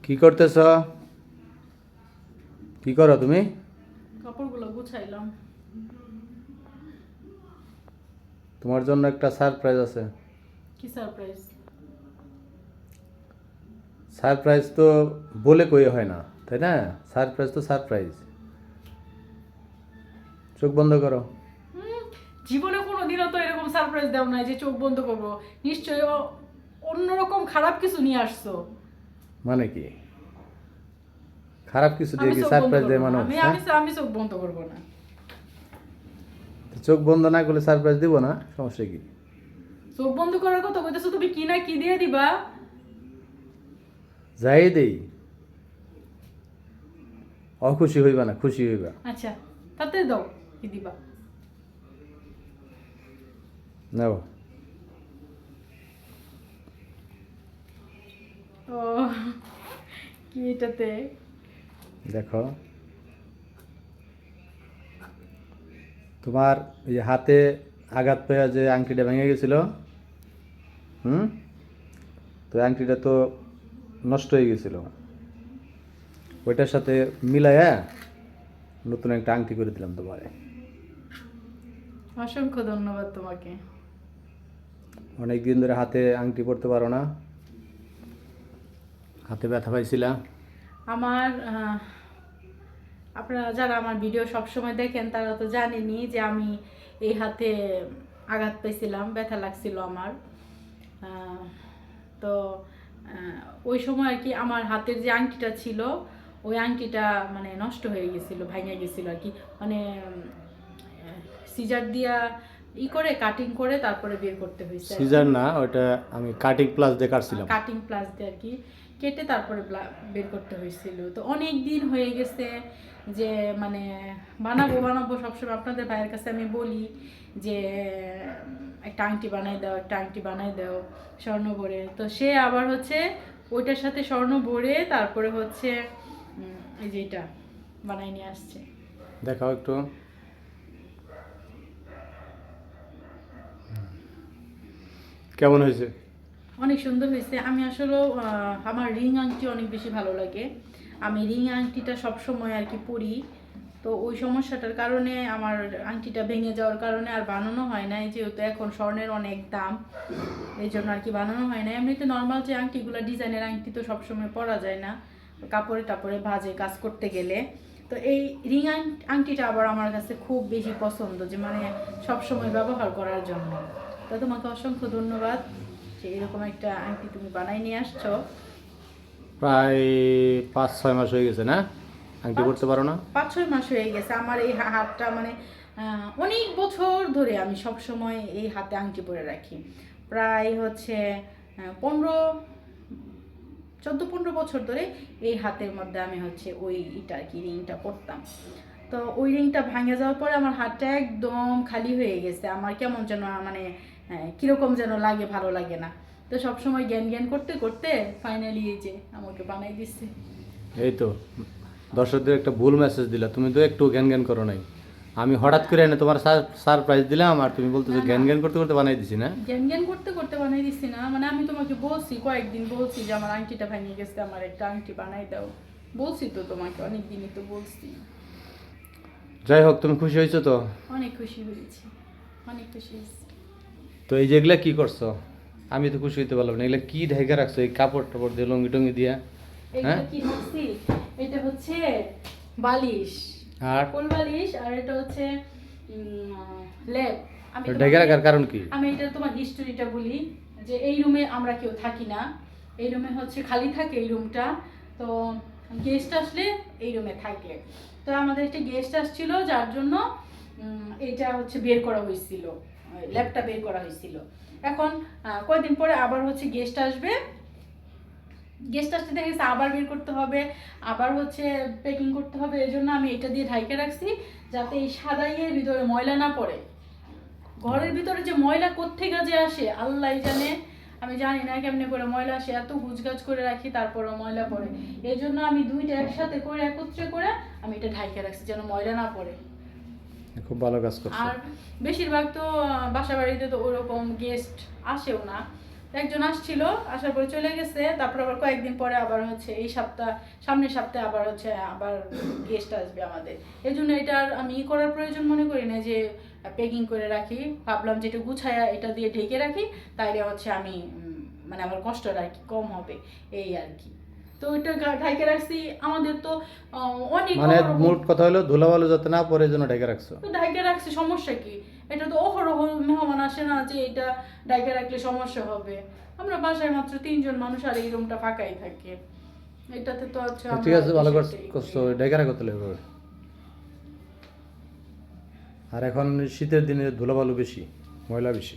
কি করতেছ? কি করো তুমি? কাপড়গুলো গুছাইলাম। তোমার জন্য একটা সারপ্রাইজ আছে। কি সারপ্রাইজ? সারপ্রাইজ তো বলে কই হয় না, তাই না? সারপ্রাইজ তো সারপ্রাইজ। চোখ বন্ধ করো। জীবনে কোনোদিনও তো এরকম সারপ্রাইজ দাও নাই যে চোখ বন্ধ করবো। নিশ্চয়ই অন্যরকম খারাপ কিছু নিয়ে আসছো। মানে কি? খারাপ কিছু দিয়ে আমি কি চোখ বন্ধ সারপ্রাইজ করবো দেয় না। মানুষ? আমি হ্যাঁ, আমি আমি চোখ বন্ধ করবো না। চোখ বন্ধ না করলে সারপ্রাইজ দিব না, সমস্যা কি? চোখ বন্ধ করার কথা কইতেছো, তুমি কি না কি দিয়ে দিবা? যাই দেই, অখুশি হইবা না, খুশি হইবা। আচ্ছা, তাতে দাও কি দিবা। নাও। ও, কি এটাতে? দেখো, তোমার এই যে হাতে আঘাত পেয়ে যে আংটিটা ভেঙে গেছিল, হুম, তো আংটিটা তো নষ্ট হয়ে গেছিল, ওইটার সাথে মিলাইয়া নতুন একটা আংটি করে দিলাম তোমারে। অসংখ্য ধন্যবাদ তোমাকে। অনেক দিন ধরে হাতে আংটি পরতে পারো না, হাতে ব্যথা পাইছিলা। আমার আপনারা যারা আমার ভিডিও সবসময় দেখেন তারা তো জানেনই যে আমি এই হাতে আঘাত পেয়েছিলাম, ব্যথা লাগছিল আমার। আহ, তো ওই সময় আর কি আমার হাতের যে আংটিটা ছিল ওই আংটিটা মানে নষ্ট হয়ে গেছিলো, ভেঙে গেছিলো আর কি। মানে সিজার দিয়া করে কাটিং করে তারপরে বের করতে হয়েছে। সিজার না, ওটা আমি কাটিং প্লাস দিয়ে কাটছিলাম। কাটিং প্লাস দিয়ে আর কি কেটে তারপরে বের করতে হয়েছিল। তো অনেক দিন হয়ে গেছে যে মানে বানাবো বানাবো সবসময় আপনাদের ভাইয়ের কাছে আমি বলি যে একটা আংটি বানাই দাও, একটা আংটি বানাই দাও স্বর্ণ ভরে। তো সে আবার হচ্ছে ওইটার সাথে স্বর্ণ ভরে তারপরে হচ্ছে এই যে এটা বানাই নিয়ে আসছে। দেখাও একটু, কেমন হয়েছে? অনেক সুন্দর হয়েছে। আমি আসলে আমার রিং আংটি অনেক বেশি ভালো লাগে। আমি রিং আংটিটা সবসময় আর কি পরি। তো ওই সমস্যাটার কারণে আমার আংটিটা ভেঙে যাওয়ার কারণে আর বানানো হয় না, যেহেতু এখন স্বর্ণের অনেক দাম, এই জন্য আর কি বানানো হয় না। এমনিতে নর্মাল যে আংটিগুলো ডিজাইনের আংটি তো সবসময় পরা যায় না, কাপড়ে টাপড়ে ভাজে কাজ করতে গেলে। তো এই রিং আংটিটা আবার আমার কাছে খুব বেশি পছন্দ, যে মানে সবসময় ব্যবহার করার জন্য। তো তোমাকে অসংখ্য ধন্যবাদ যে এরকম একটা আংটি তুমি বানাই নিয়ে আসছো। প্রায় 5-6 মাস হয়ে গেছে না আংটি পরতে পারো না? 5-6 মাস হয়ে গেছে আমার এই হাতটা, মানে অনেক বছর ধরে আমি সব সময় এই হাতে আংটি পরে রাখি। প্রায় হচ্ছে 14-15 বছর ধরে এই হাতের মধ্যে আমি হচ্ছে ওই এটা আর কি রিংটা পরতাম। তো ওই রিংটা ভেঙে যাওয়ার পরে আমার হাতটা একদম খালি হয়ে গেছে। আমার কেমন যেন মানে কীরকম যেন লাগে, ভালো লাগে না। তো সবসময় জ্ঞান জ্ঞান করতে করতে ফাইনালি এই যে আমাকে বানাই দিচ্ছে। এই তো দর্শকদের একটা ভুল মেসেজ দিলা, তুমি তো একটু জ্ঞান জ্ঞান করো নাই। আমি হঠাৎ করে এনে তোমার সারপ্রাইজ দিলাম আর তুমি বলতেছো না, জ্ঞান না। জ্ঞান করতে করতে বানাই দিছি না? জ্ঞান জ্ঞান করতে করতে বানাই দিচ্ছি না, মানে আমি তোমাকে বলছি, কয়েকদিন বলছি যে আমার আংটিটা ভেঙে গেছে, আমার একটা আংটি বানাই দাও। বলছি তো তোমাকে, অনেক দিনই তো বলছি। যাই হোক, তুমি খুশি হয়েছো তো? অনেক খুশি হয়েছি, অনেক খুশি হয়েছি। তো এই যেগুলা কি করছো? আমি তো খুশি হইতে পারলাম না। এগুলা কি ঢেকে রাখছো এই কাপড় টাপড় দিয়ে, লঙ্গি টঙ্গি দিয়া? হ্যাঁ, এইটা কি রাখছি? এটা হচ্ছে বালিশ, আর কোল বালিশ, আর এটা হচ্ছে লেপ। আমি ঢেকে রাখার কারণ কি? আমি এটা তোমার হিস্টোরিটা বলি, যে এই রুমে আমরা কেউ থাকি না, এই রুমে হচ্ছে খালি থাকে এই রুমটা। তো গেস্ট আসলে এই রুমে থাকে। তো আমাদের একটা গেস্ট আসছিল, যার জন্য এটা হচ্ছে বের করা হয়েছিল, ল্যাপটা বের করা হয়েছিল। এখন কয়েকদিন পরে আবার হচ্ছে গেস্ট আসবে, গেস্ট আসতে দেখা গেছে আবার বের করতে হবে, আবার হচ্ছে প্যাকিং করতে হবে। এই জন্য আমি এটা দিয়ে ঢাইকে রাখছি, যাতে এই সাদা ইয়ের ভিতরে ময়লা না পড়ে। ঘরের ভিতরে যে ময়লা কোত্থেকে যে আসে আল্লাহ জানে, আমি জানি না কেমনে করে ময়লা আসে। এত গুছগাছ করে রাখি তারপরও ময়লা পড়ে। এই জন্য আমি দুইটা একসাথে করে একত্রে করে আমি এটা ঢাইকে রাখছি যেন ময়লা না পড়ে। খুব ভালো কাজ করছো। আর বেশিরভাগ তো বাসা বাড়িতে তো ওরকম গেস্ট আসেও না, একজন আসছিল, আসার পরে চলে গেছে, তারপর আবার কয়েকদিন পরে আবার হচ্ছে এই সপ্তাহ, সামনের সপ্তাহে আবার হচ্ছে আবার গেস্ট আসবে আমাদের। এই জন্য এটা আর আমি করার প্রয়োজন মনে করি না, যে প্যাকিং করে রাখি। ভাবলাম যে এটা গুছায়া এটা দিয়ে ঢেকে রাখি, তাইলে হচ্ছে আমি মানে আমার কষ্টটা আর কি কম হবে, এই আর কি। তো এটা ঢাইকে রাখছি। আমাদের তো অনেক মানে অহরহ- মোট কথা হলো ধুলাবালু যাতে না পড়ে, জন্য ঢেকে রাখছো। তো ঢাইকে রাখছি, সমস্যা কি? এটা তো অহরহ মেহমান আসে না যে এটা ঢাইকে রাখলে সমস্যা হবে। আমরা বাসায় মাত্র 3 জন মানুষ, আর এই রুমটা ফাঁকাই থাকে। এটাতে তো হচ্ছে তো ঠিক আমরা আছে, ভালো সেটাই করছো, করি। ঢেকে রাখো তাহলে এভাবে। আর এখন শীতের দিনে ধুলাবালু বেশি, ময়লা বেশি।